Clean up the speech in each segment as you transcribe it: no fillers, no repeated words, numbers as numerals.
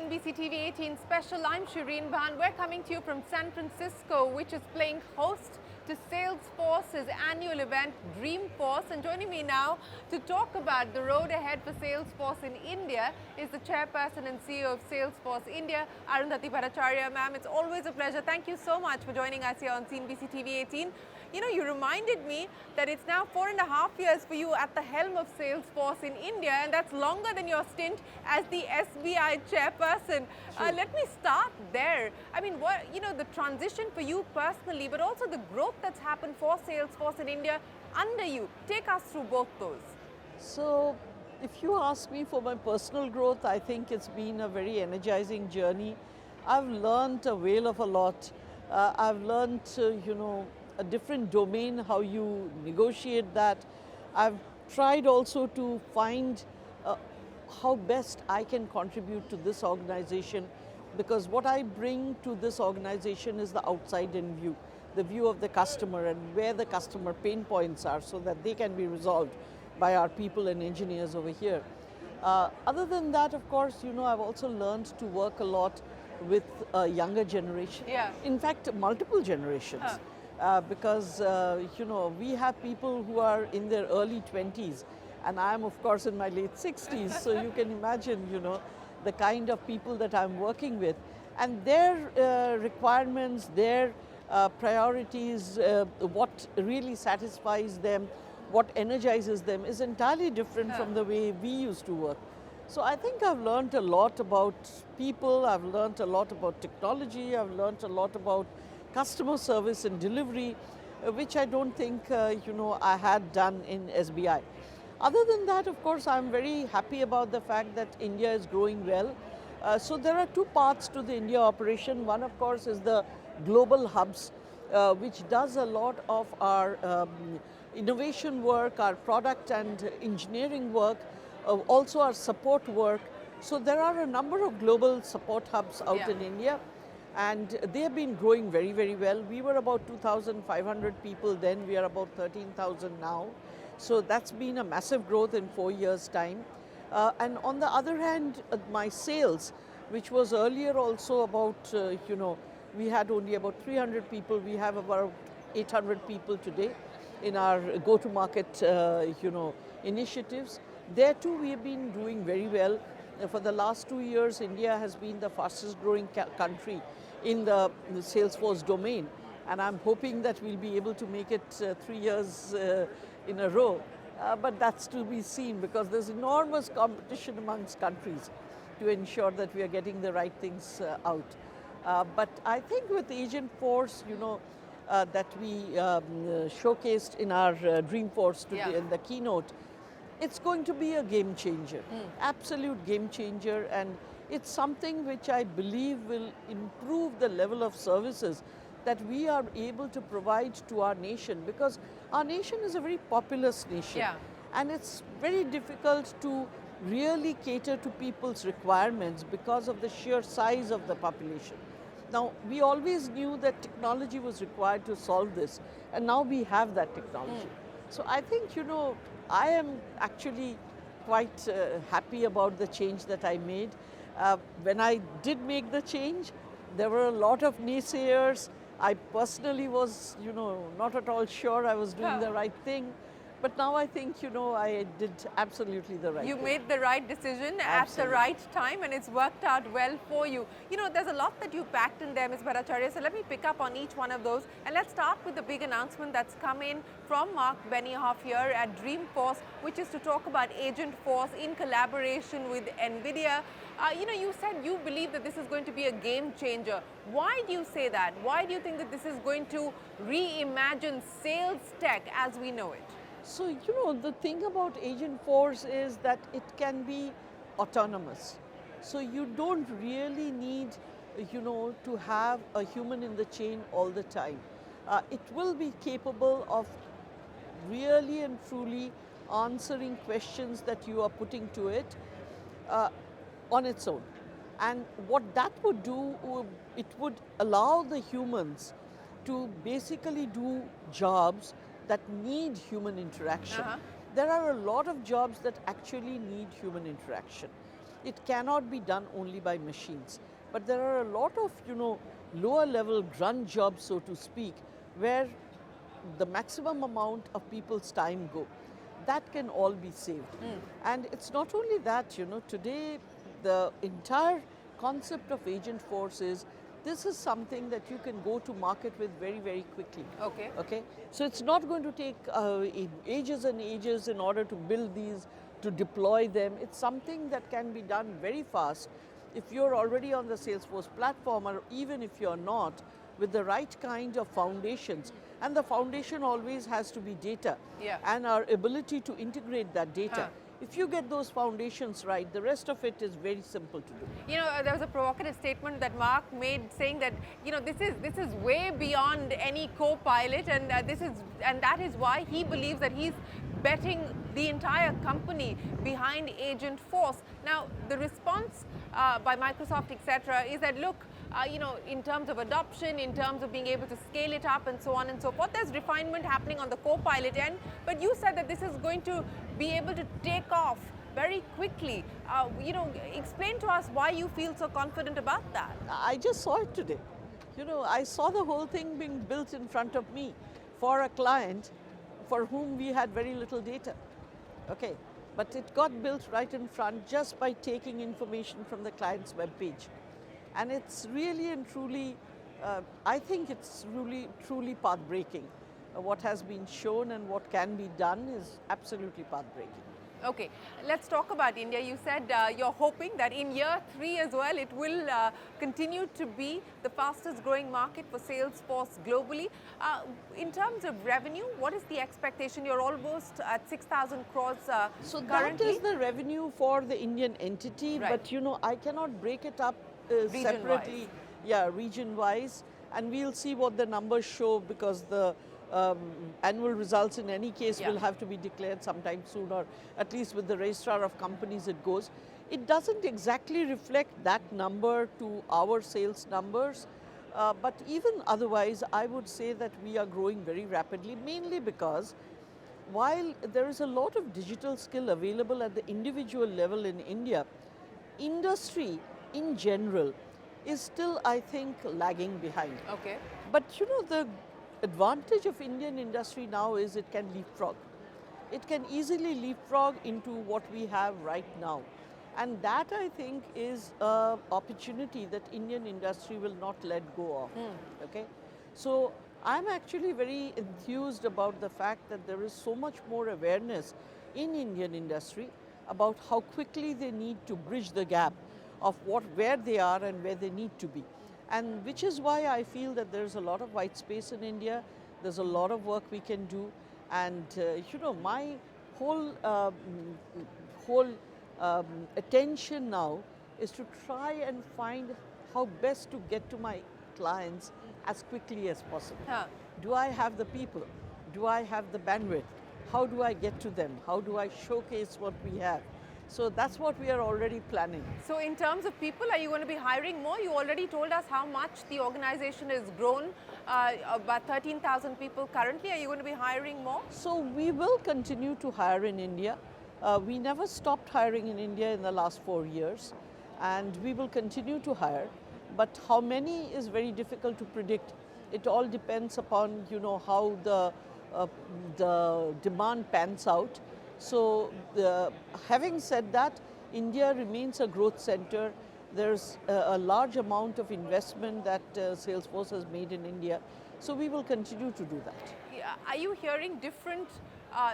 CNBC TV18 special. I'm Shereen Bhan. We're coming to you from San Francisco, which is playing host to Salesforce's annual event, Dreamforce. And joining me now to talk about the road ahead for Salesforce in India is the Chairperson and CEO of Salesforce India, Arundhati Bhattacharya. Ma'am, it's always a pleasure. Thank you so much for joining us here on CNBC TV18. You know, you reminded me that it's now 4.5 years for you at the helm of Salesforce in India, and that's longer than your stint as the SBI chairperson. Let me start there. I mean, the transition for you personally, but also the growth that's happened for Salesforce in India under you. Take us through both those. So, if you ask me for my personal growth, I think it's been a very energizing journey. I've learned a whale of a lot. I've learned, a different domain, how you negotiate that. I've tried also to find how best I can contribute to this organization, because what I bring to this organization is the outside-in view, the view of the customer and where the customer pain points are so that they can be resolved by our people and engineers over here. Other than that, of course, I've also learned to work a lot with a younger generation. Yeah. In fact, multiple generations. Because, we have people who are in their early 20s, and I'm, of course, in my late 60s. So you can imagine, the kind of people that I'm working with. And their requirements, their priorities, what really satisfies them, what energizes them is entirely different from the way we used to work. So I think I've learned a lot about people, I've learned a lot about technology, I've learned a lot about customer service and delivery, which I don't think, I had done in SBI. Other than that, of course, I'm very happy about the fact that India is growing well. So there are two parts to the India operation. One, of course, is the global hubs, which does a lot of our innovation work, our product and engineering work, also our support work. So there are a number of global support hubs out in India. And they have been growing very, very well. We were about 2,500 people then, we are about 13,000 now. So that's been a massive growth in 4 years' time. And on the other hand, my sales, which was earlier also about, we had only about 300 people, we have about 800 people today in our go-to-market, initiatives. There too, we have been doing very well. For the last 2 years, India has been the fastest growing country in the Salesforce domain. And I'm hoping that we'll be able to make it 3 years in a row. But that's to be seen, because there's enormous competition amongst countries to ensure that we are getting the right things out. But I think with Agentforce, that we showcased in our Dreamforce today in the keynote, it's going to be a game changer, absolute game changer, and it's something which I believe will improve the level of services that we are able to provide to our nation, because our nation is a very populous nation, and it's very difficult to really cater to people's requirements because of the sheer size of the population. Now, we always knew that technology was required to solve this, and now we have that technology. So I think, I am actually quite happy about the change that I made. When I did make the change, there were a lot of naysayers. I personally was, not at all sure I was doing the right thing. But now I think, I did absolutely the right thing. You made the right decision at the right time, and it's worked out well for you. There's a lot that you packed in there, Ms. Bhattacharya, so let me pick up on each one of those. And let's start with the big announcement that's come in from Mark Benioff here at Dreamforce, which is to talk about Agentforce in collaboration with NVIDIA. You said you believe that this is going to be a game changer. Why do you say that? Why do you think that this is going to reimagine sales tech as we know it? So, the thing about Agentforce is that it can be autonomous. So you don't really need, to have a human in the chain all the time. It will be capable of really and truly answering questions that you are putting to it on its own. And what that would do, it would allow the humans to basically do jobs that need human interaction. There are a lot of jobs that actually need human interaction. It cannot be done only by machines. But there are a lot of, lower level grunt jobs, so to speak, where the maximum amount of people's time go. That can all be saved. And it's not only that, today the entire concept of Agentforce is, this is something that you can go to market with very, very quickly. Okay. So it's not going to take ages and ages in order to build these, to deploy them. It's something that can be done very fast if you're already on the Salesforce platform, or even if you're not, with the right kind of foundations. And the foundation always has to be data, and our ability to integrate that data. If you get those foundations right, the rest of it is very simple to do. There was a provocative statement that Mark made saying that, this is way beyond any co-pilot, and that is why he believes that he's betting the entire company behind Agentforce. Now, the response by Microsoft, etc., is that, look, in terms of adoption, in terms of being able to scale it up and so on and so forth, there's refinement happening on the co-pilot end. But you said that this is going to be able to take off very quickly. Explain to us why you feel so confident about that. I just saw it today. I saw the whole thing being built in front of me for a client for whom we had very little data. Okay, but it got built right in front just by taking information from the client's web page. And it's really and truly, I think it's really, truly path-breaking. What has been shown and what can be done is absolutely path-breaking. Okay, let's talk about India. You said you're hoping that in year 3 as well, it will continue to be the fastest growing market for Salesforce globally. In terms of revenue, what is the expectation? You're almost at 6,000 crores so currently. That is the revenue for the Indian entity, right. But I cannot break it up separately, region-wise, and we'll see what the numbers show, because the annual results in any case will have to be declared sometime soon, or at least with the registrar of companies it goes. It doesn't exactly reflect that number to our sales numbers, but even otherwise I would say that we are growing very rapidly, mainly because while there is a lot of digital skill available at the individual level in India, industry in general is still, I think, lagging behind. Okay. But the advantage of Indian industry now is it can leapfrog. It can easily leapfrog into what we have right now. And that, I think, is an opportunity that Indian industry will not let go of. Okay? So I'm actually very enthused about the fact that there is so much more awareness in Indian industry about how quickly they need to bridge the gap of where they are and where they need to be. And which is why I feel that there's a lot of white space in India, there's a lot of work we can do, and my whole attention now is to try and find how best to get to my clients as quickly as possible. Do I have the people? Do I have the bandwidth? How do I get to them? How do I showcase what we have? So that's what we are already planning. So in terms of people, are you going to be hiring more? You already told us how much the organization has grown, about 13,000 people currently. Are you going to be hiring more? So we will continue to hire in India. We never stopped hiring in India in the last 4 years, and we will continue to hire. But how many is very difficult to predict. It all depends upon how the demand pans out. So having said that, India remains a growth center. There's a large amount of investment that Salesforce has made in India. So we will continue to do that. Are you hearing different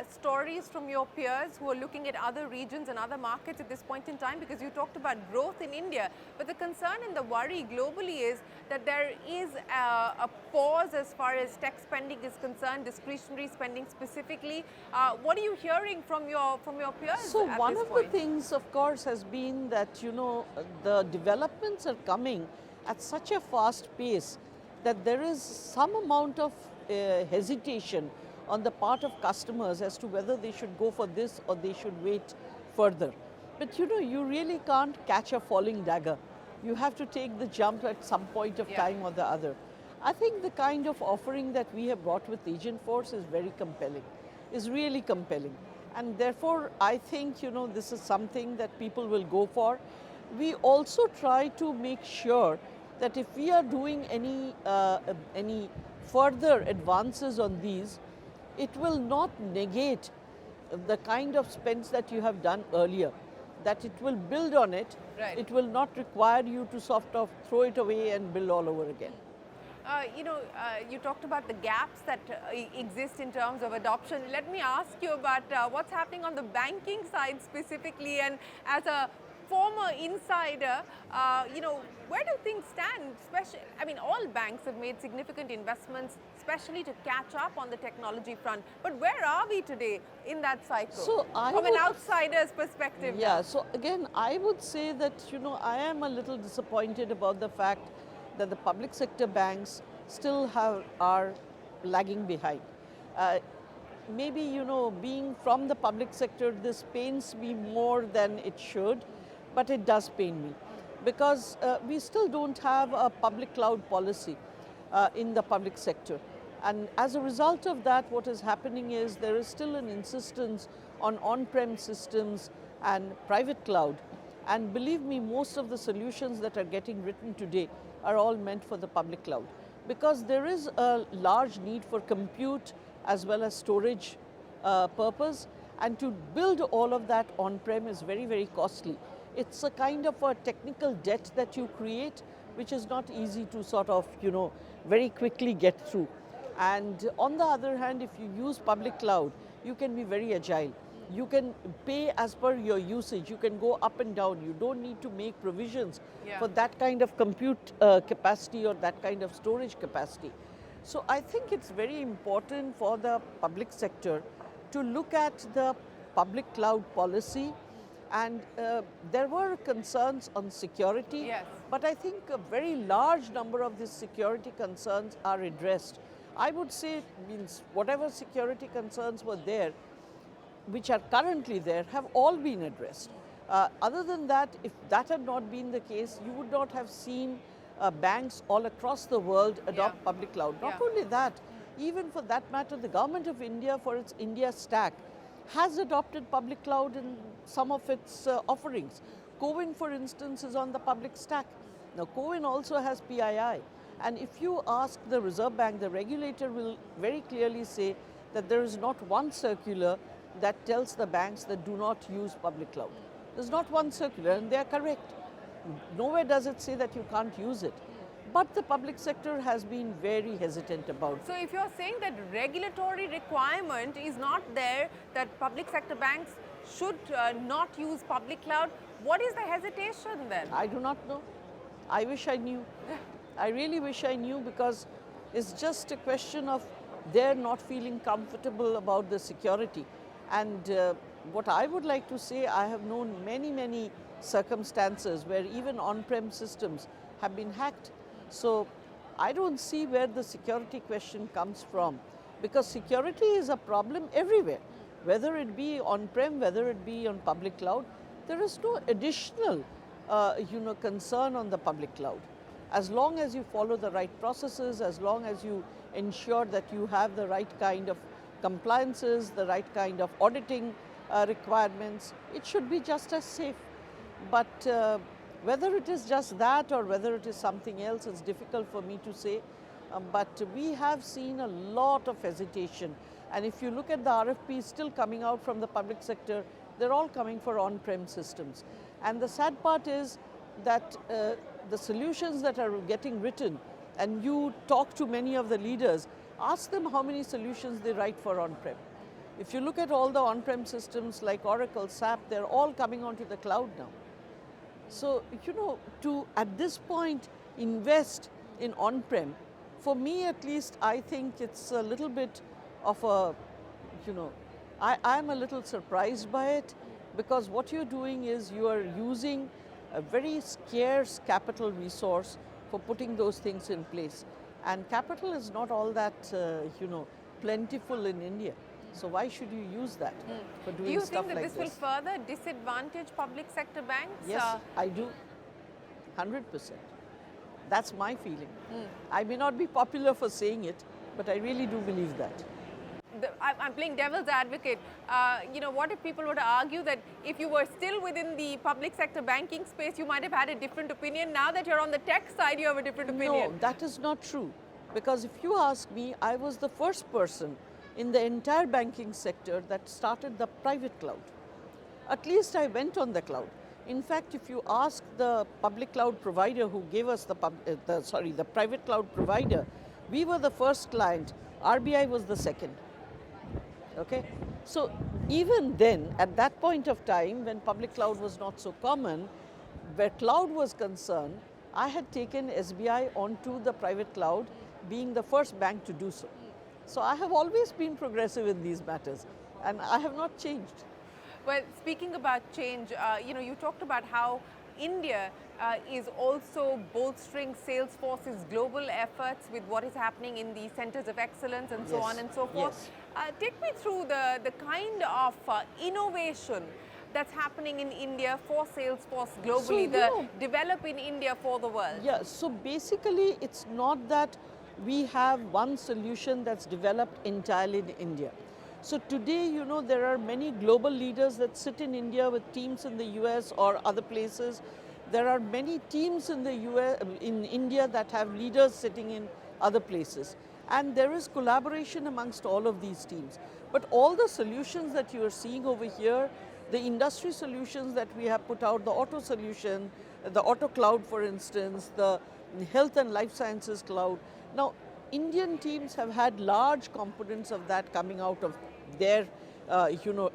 stories from your peers who are looking at other regions and other markets at this point in time? Because you talked about growth in India, but the concern and the worry globally is that there is a pause as far as tech spending is concerned, discretionary spending specifically. What are you hearing from your peers? So one of the things, of course, has been that the developments are coming at such a fast pace that there is some amount of hesitation on the part of customers as to whether they should go for this or they should wait further. But you really can't catch a falling dagger. You have to take the jump at some point of time or the other. I think the kind of offering that we have brought with Agentforce is very compelling, is really compelling. And therefore, I think, this is something that people will go for. We also try to make sure that if we are doing any further advances on these, it will not negate the kind of spends that you have done earlier, that it will build on it. Right. It will not require you to sort of throw it away and build all over again. You talked about the gaps that exist in terms of adoption. Let me ask you about what's happening on the banking side specifically, and as a former insider, where do things stand? All banks have made significant investments, especially to catch up on the technology front. But where are we today in that cycle? From an outsider's perspective. Yeah, so again, I would say that, I am a little disappointed about the fact that the public sector banks still are lagging behind. Maybe, being from the public sector, this pains me more than it should, but it does pain me because we still don't have a public cloud policy in the public sector. And as a result of that, what is happening is there is still an insistence on on-prem systems and private cloud. And believe me, most of the solutions that are getting written today are all meant for the public cloud, because there is a large need for compute as well as storage purpose, and to build all of that on-prem is very, very costly. It's a kind of a technical debt that you create, which is not easy to sort of, very quickly get through. And on the other hand, if you use public cloud, you can be very agile. You can pay as per your usage. You can go up and down. You don't need to make provisions for that kind of compute capacity or that kind of storage capacity. So I think it's very important for the public sector to look at the public cloud policy. And there were concerns on security, but I think a very large number of these security concerns are addressed. I would say it means whatever security concerns were there, which are currently there, have all been addressed. Other than that, if that had not been the case, you would not have seen banks all across the world adopt public cloud. Not only that, even for that matter, the government of India, for its India stack, has adopted public cloud in some of its offerings. CoWIN, for instance, is on the public stack. Now, CoWIN also has PII. And if you ask the Reserve Bank, the regulator will very clearly say that there is not one circular that tells the banks that do not use public cloud. There's not one circular, and they are correct. Nowhere does it say that you can't use it. But the public sector has been very hesitant about it. So if you're saying that regulatory requirement is not there, that public sector banks should not use public cloud, what is the hesitation then? I do not know. I wish I knew. I really wish I knew, because it's just a question of their not feeling comfortable about the security. And what I would like to say, I have known many, many circumstances where even on-prem systems have been hacked. So I don't see where the security question comes from, because security is a problem everywhere, whether it be on-prem, whether it be on public cloud. There is no additional concern on the public cloud. As long as you follow the right processes, as long as you ensure that you have the right kind of compliances, the right kind of auditing requirements, it should be just as safe. But whether it is just that or whether it is something else, it's difficult for me to say. But we have seen a lot of hesitation. And if you look at the RFPs still coming out from the public sector, they're all coming for on-prem systems. And the sad part is that the solutions that are getting written, and you talk to many of the leaders, ask them how many solutions they write for on-prem. If you look at all the on-prem systems like Oracle, SAP, they're all coming onto the cloud now. So, to at this point invest in on-prem, for me at least, I think it's a little bit of a, I'm a little surprised by it, because what you're doing is you are using a very scarce capital resource for putting those things in place. And capital is not all that, plentiful in India. So why should you use that for doing stuff like this? Do you think that this will further disadvantage public sector banks? Yes, I do. 100%. That's my feeling. I may not be popular for saying it, but I really do believe that. I'm playing devil's advocate. What if people were to argue that if you were still within the public sector banking space, you might have had a different opinion. Now that you're on the tech side, you have a different opinion. No, that is not true. Because if you ask me, I was the first person in the entire banking sector that started the private cloud. At least I went on the cloud. In fact, if you ask the public cloud provider who gave us the private cloud provider, we were the first client. RBI was the second. Okay? So even then, at that point of time, when public cloud was not so common, where cloud was concerned, I had taken SBI onto the private cloud, being the first bank to do so. So I have always been progressive in these matters, and I have not changed. Well, speaking about change, you talked about how India is also bolstering Salesforce's global efforts with what is happening in the centers of excellence and so on and so forth. Yes. Take me through the kind of innovation that's happening in India for Salesforce globally, develop in India for the world. Yeah, so basically it's not that we have one solution that's developed entirely in India. So today, there are many global leaders that sit in India with teams in the US or other places. There are many teams in in India that have leaders sitting in other places. And there is collaboration amongst all of these teams. But all the solutions that you are seeing over here, the industry solutions that we have put out, the auto solution, the auto cloud, for instance, the health and life sciences cloud. Now, Indian teams have had large components of that coming out of their,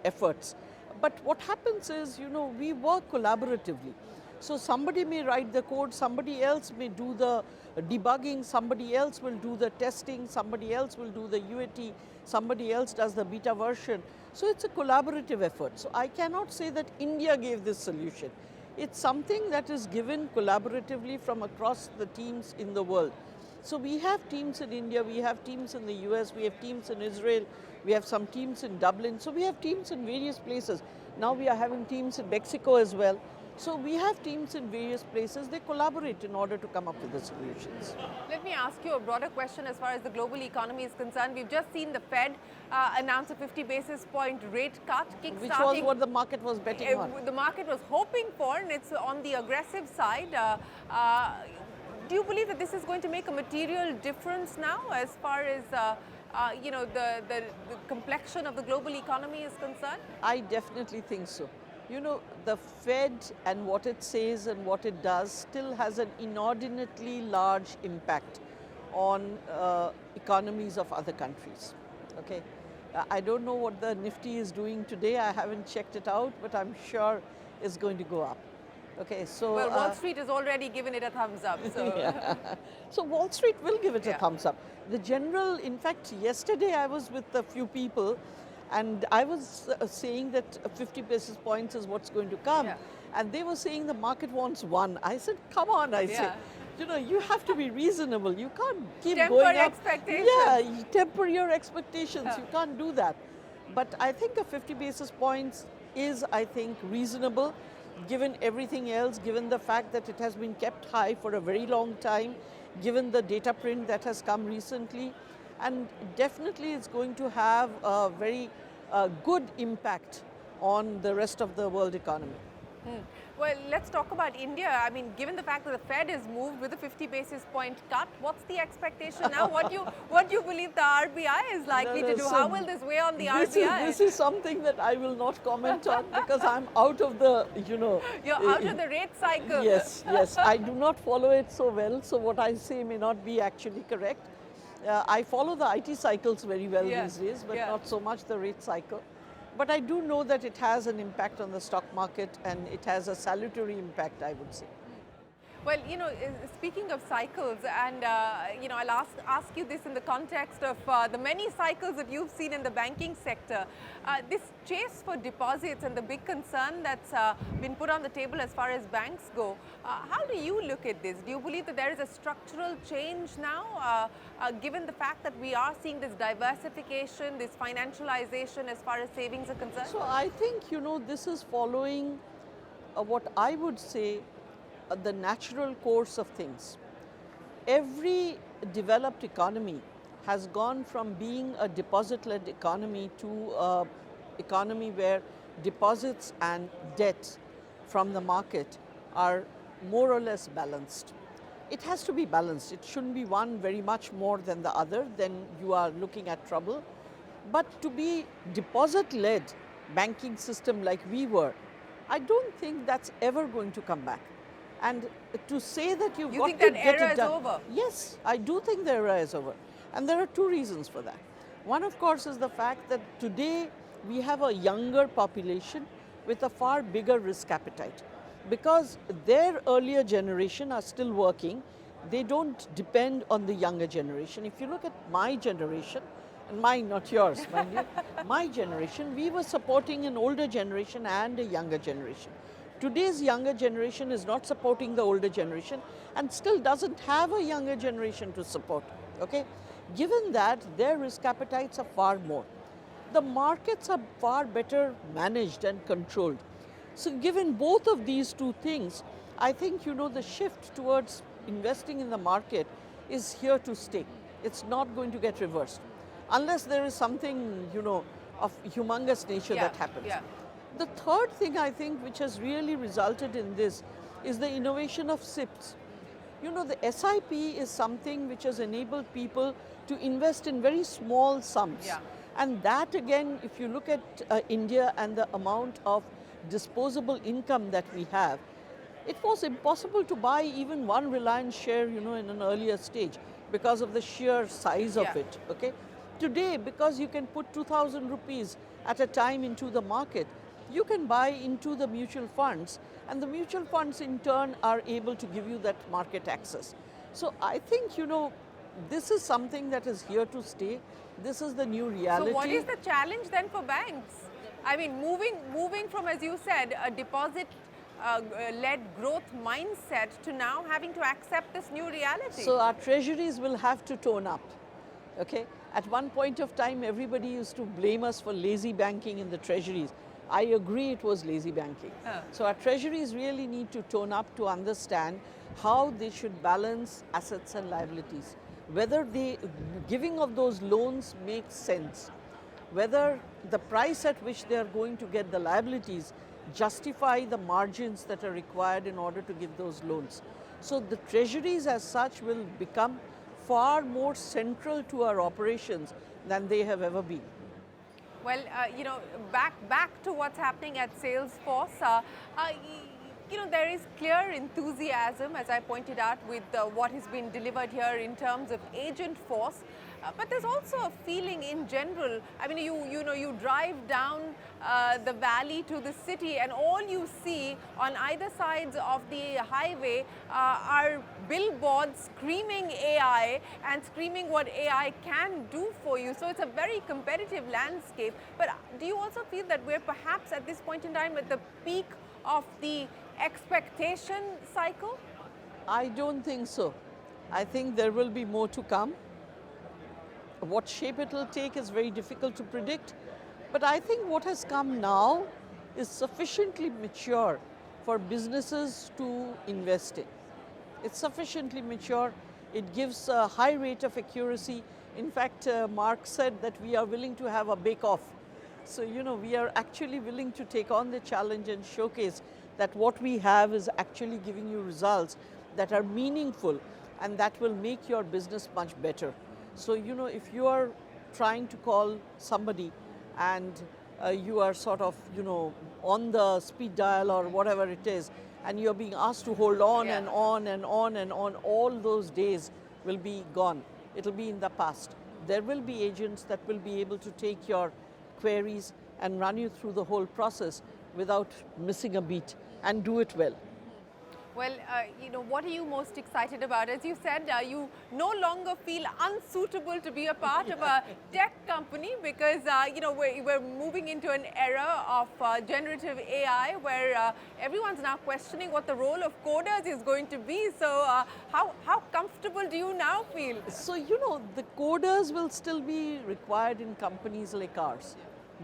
efforts. But what happens is, we work collaboratively. So somebody may write the code, somebody else may do the debugging, somebody else will do the testing, somebody else will do the UAT, somebody else does the beta version. So it's a collaborative effort. So I cannot say that India gave this solution. It's something that is given collaboratively from across the teams in the world. So we have teams in India, we have teams in the US, we have teams in Israel, we have some teams in Dublin. So we have teams in various places. Now we are having teams in Mexico as well. So we have teams in various places. They collaborate in order to come up with the solutions. Let me ask you a broader question as far as the global economy is concerned. We've just seen the Fed announce a 50 basis point rate cut, kickstarting. Which was what the market was betting on. The market was hoping for, and it's on the aggressive side. Do you believe that this is going to make a material difference now as far as the complexion of the global economy is concerned? I definitely think so. The Fed and what it says and what it does still has an inordinately large impact on economies of other countries. Okay, I don't know what the Nifty is doing today. I haven't checked it out, but I'm sure it's going to go up. Okay, so well, Wall Street has already given it a thumbs up. So, yeah. So Wall Street will give it a thumbs up. The general, in fact, yesterday I was with a few people, and I was saying that 50 basis points is what's going to come, and they were saying the market wants 1. I said, come on, I said. You have to be reasonable. You can't keep going up. Expectations. Yeah, you temper your expectations. You can't do that. But I think a 50 basis points is, I think, reasonable, given everything else, given the fact that it has been kept high for a very long time, given the data print that has come recently, and definitely it's going to have a very good impact on the rest of the world economy. Well, let's talk about India. I mean, given the fact that the Fed has moved with a 50 basis point cut, what's the expectation now? What do you believe the RBI is likely to do? How will this weigh on the RBI? This is something that I will not comment on because I'm out of the, You're out of the rate cycle. Yes. I do not follow it so well, so what I say may not be actually correct. I follow the IT cycles very well these days, but not so much the rate cycle. But I do know that it has an impact on the stock market, and it has a salutary impact, I would say. Well, speaking of cycles, and I'll ask you this in the context of the many cycles that you've seen in the banking sector. This chase for deposits and the big concern that's been put on the table as far as banks go. How do you look at this? Do you believe that there is a structural change now, given the fact that we are seeing this diversification, this financialization as far as savings are concerned? So I think, this is following what I would say the natural course of things. Every developed economy has gone from being a deposit-led economy to an economy where deposits and debts from the market are more or less balanced. It has to be balanced. It shouldn't be one very much more than the other, then you are looking at trouble. But to be deposit-led banking system like we were, I don't think that's ever going to come back. And to say that you've got to get it done. You think that era is over? Yes, I do think the era is over. And there are two reasons for that. One, of course, is the fact that today we have a younger population with a far bigger risk appetite. Because their earlier generation are still working, they don't depend on the younger generation. If you look at my generation, and mine, not yours, mind you, my generation, we were supporting an older generation and a younger generation. Today's younger generation is not supporting the older generation and still doesn't have a younger generation to support, okay? Given that, their risk appetites are far more. The markets are far better managed and controlled. So given both of these two things, I think, the shift towards investing in the market is here to stay. It's not going to get reversed. Unless there is something, of humongous nature that happens. Yeah. The third thing I think which has really resulted in this is the innovation of SIPs. The SIP is something which has enabled people to invest in very small sums. Yeah. And that again, if you look at India and the amount of disposable income that we have, it was impossible to buy even one Reliance share, in an earlier stage because of the sheer size of it, okay? Today, because you can put 2,000 rupees at a time into the market, you can buy into the mutual funds, and the mutual funds in turn are able to give you that market access. So I think, this is something that is here to stay. This is the new reality. So what is the challenge then for banks? I mean, moving from, as you said, a deposit-led growth mindset to now having to accept this new reality. So our treasuries will have to tone up, okay? At one point of time, everybody used to blame us for lazy banking in the treasuries. I agree it was lazy banking. So our treasuries really need to tone up to understand how they should balance assets and liabilities. Whether the giving of those loans makes sense. Whether the price at which they are going to get the liabilities justify the margins that are required in order to give those loans. So the treasuries as such will become far more central to our operations than they have ever been. Well, back to what's happening at Salesforce. There is clear enthusiasm, as I pointed out, with what has been delivered here in terms of Agentforce. But there's also a feeling in general. I mean, you drive down the valley to the city, and all you see on either sides of the highway are billboards screaming AI and screaming what AI can do for you. So it's a very competitive landscape. But do you also feel that we're perhaps at this point in time at the peak of the expectation cycle? I don't think so. I think there will be more to come. What shape it will take is very difficult to predict. But I think what has come now is sufficiently mature for businesses to invest in. It's sufficiently mature. It gives a high rate of accuracy. In fact, Mark said that we are willing to have a bake-off. So, we are actually willing to take on the challenge and showcase that what we have is actually giving you results that are meaningful and that will make your business much better. So, if you are trying to call somebody and you are sort of, on the speed dial or whatever it is, and you're being asked to hold on and on and on and on, all those days will be gone. It'll be in the past. There will be agents that will be able to take your queries and run you through the whole process without missing a beat and do it well. Well, what are you most excited about? As you said, you no longer feel unsuitable to be a part of a tech company because, we're moving into an era of generative AI where everyone's now questioning what the role of coders is going to be. So how comfortable do you now feel? So, the coders will still be required in companies like ours.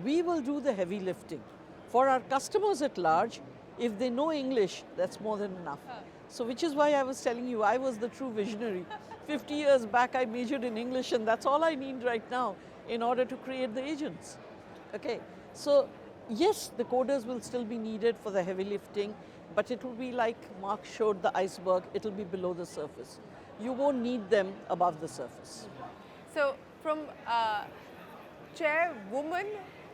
We will do the heavy lifting. For our customers at large, if they know English, that's more than enough. So which is why I was telling you, I was the true visionary. 50 years back, I majored in English, and that's all I need right now in order to create the agents. Okay, so yes, the coders will still be needed for the heavy lifting, but it will be like Mark showed the iceberg, it will be below the surface. You won't need them above the surface. So from chairwoman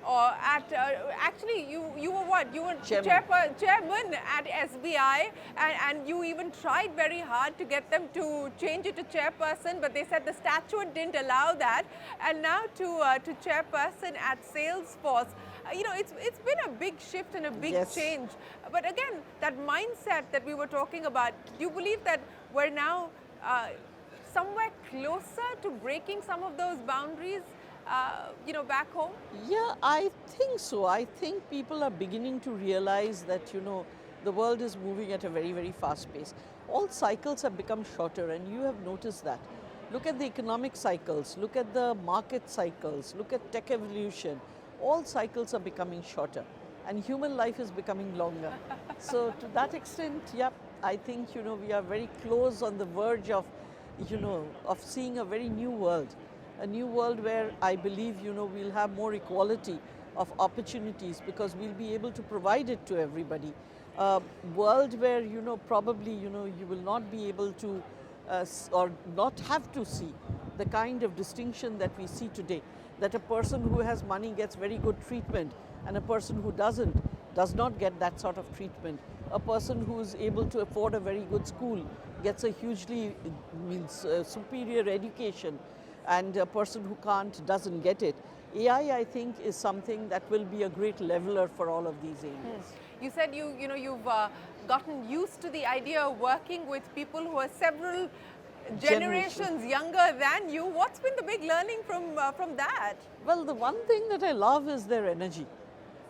or at actually you were what? You were chairman at SBI, and you even tried very hard to get them to change it to chairperson, but they said the statute didn't allow that. And now to chairperson at Salesforce. You know, it's been a big shift and a big change. But again, that mindset that we were talking about, do you believe that we're now somewhere closer to breaking some of those boundaries, you know, back home? Yeah, I think so. I think people are beginning to realize that, you know, the world is moving at a very, very fast pace. All cycles have become shorter, and you have noticed that. Look at the economic cycles, look at the market cycles, look at tech evolution. All cycles are becoming shorter, and human life is becoming longer. So to that extent, yeah, I think, you know, we are very close on the verge of, you know, of seeing a very new world. A new world where I believe, you know, we'll have more equality of opportunities because we'll be able to provide it to everybody. A world where, you know, probably, you know, you will not be able to or not have to see the kind of distinction that we see today, that a person who has money gets very good treatment and a person who doesn't does not get that sort of treatment. A person who is able to afford a very good school gets a hugely superior education, and a person who can't doesn't get it. AI, I think, is something that will be a great leveler for all of these areas. You said you've gotten used to the idea of working with people who are several generations younger than you. What's been the big learning from that? Well, the one thing that I love is their energy.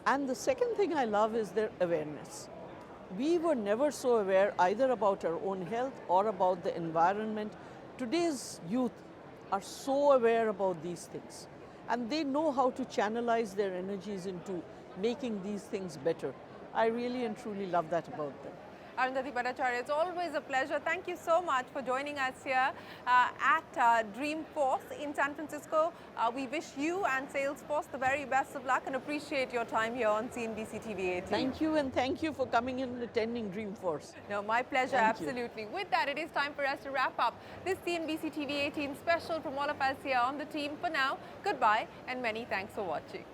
And the second thing I love is their awareness. We were never so aware either about our own health or about the environment. Today's youth are so aware about these things, and they know how to channelize their energies into making these things better. I really and truly love that about them. Arundhati Bhattacharya, it's always a pleasure. Thank you so much for joining us here at Dreamforce in San Francisco. We wish you and Salesforce the very best of luck and appreciate your time here on CNBC-TV18. Thank you, and thank you for coming in and attending Dreamforce. No, my pleasure, absolutely. With that, it is time for us to wrap up this CNBC-TV18 special from all of us here on the team. For now, goodbye and many thanks for watching.